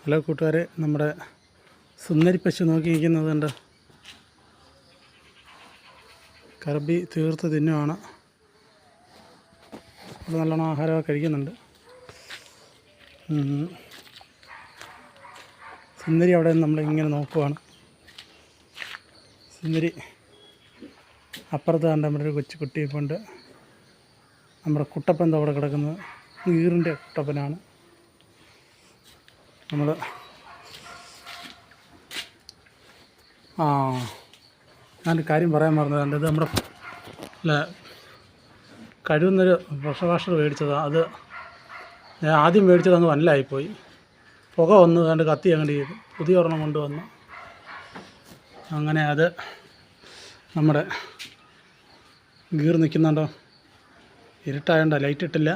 Hello കൂട്ടുകാരെ, നമ്മുടെ സുന്ദരി പശു നോക്കി നിൽക്കുന്നതുണ്ട്. കറബി തീർത്ത് തിന്നുവാണ്. അത് നല്ലോണം ആഹാരമൊക്കെ കഴിക്കുന്നുണ്ട്. സുന്ദരി അവിടെ നമ്മളിങ്ങനെ നോക്കുവാണ്. സുന്ദരി അപ്പുറത്ത് കണ്ട് നമ്മുടെ ഒരു കൊച്ചു കുട്ടിയെ കൊണ്ട് നമ്മുടെ കുട്ടപ്പൻ അവിടെ കിടക്കുന്നത് ഈറിൻ്റെ കുട്ടപ്പനാണ്. നമ്മൾ ഞാനൊരു കാര്യം പറയാൻ മറന്നതുണ്ട്. ഇത് നമ്മുടെ കഴിവുന്നൊരു പ്രഷർ വാഷർ മേടിച്ചതാണ്. അത് ഞാൻ ആദ്യം മേടിച്ചത് അങ്ങ് വനലായിപ്പോയി. പുക വന്ന് കണ്ട് കത്തി അങ്ങോട്ട് ചെയ്തു. പുതിയ ഒരെണ്ണം കൊണ്ടുവന്നു. അങ്ങനെ അത് നമ്മുടെ ഗീർ നിൽക്കുന്നുണ്ടോ, ഇരുട്ടായതുകൊണ്ടോ ലൈറ്റ് ഇട്ടില്ല.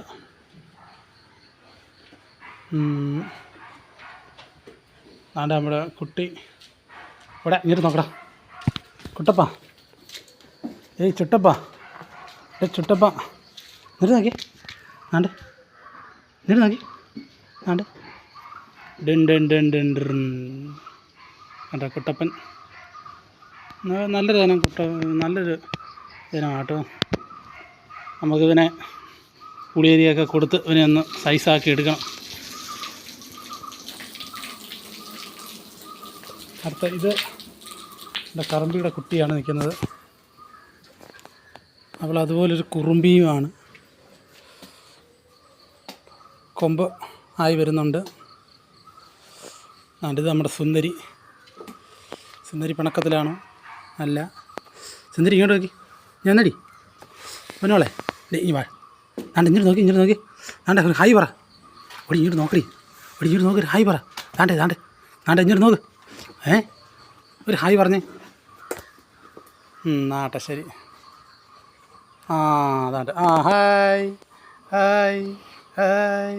ആണ്ട് നമ്മുടെ കുട്ടി ഇവിടെ ഇങ്ങോട്ട് നോക്കടാ. കുട്ടപ്പ, ഏയ് ചുട്ടപ്പ, ചുട്ടപ്പ എന്നിട്ട് നോക്കി. ആണ്ട് എന്നിട്ട് നോക്കി. ആണ്ട് കണ്ടോ കുട്ടപ്പൻ. നല്ലൊരു ഇനം നല്ലൊരു ഇനമാണ് കേട്ടോ. നമുക്കിതിനെ പുളിയരിയൊക്കെ കൊടുത്ത് ഇവനെ ഒന്ന് സൈസാക്കി എടുക്കണം. അടുത്ത ഇത് എൻ്റെ കറമ്പിയുടെ കുട്ടിയാണ് നിൽക്കുന്നത്. അവൾ അതുപോലൊരു കുറുമ്പിയുമാണ്. കൊമ്പ് ആയി വരുന്നുണ്ട്. ഇത് നമ്മുടെ സുന്ദരി. സുന്ദരി പിണക്കത്തിലാണോ? അല്ല. സുന്ദരി ഇങ്ങോട്ട് നോക്കി. ഞാൻ നടി പൊന്നോളെ, ഈ വാ. ആണ്ട് ഇങ്ങോട്ട് നോക്കി. ആണ്ടെ ഹായ് പറ. ഓടി ഇങ്ങോട്ട് നോക്കടി. ഓടി ഇങ്ങോട്ട് നോക്കി ഹായ് പറ. താണ്ടെ ഇങ്ങോട്ട് നോക്ക്. ഒരു ഹായ് പറഞ്ഞേ. ആട്ടെ ശരി. അതാണ്ട് ഹായ് ഹായ് ഹായ്.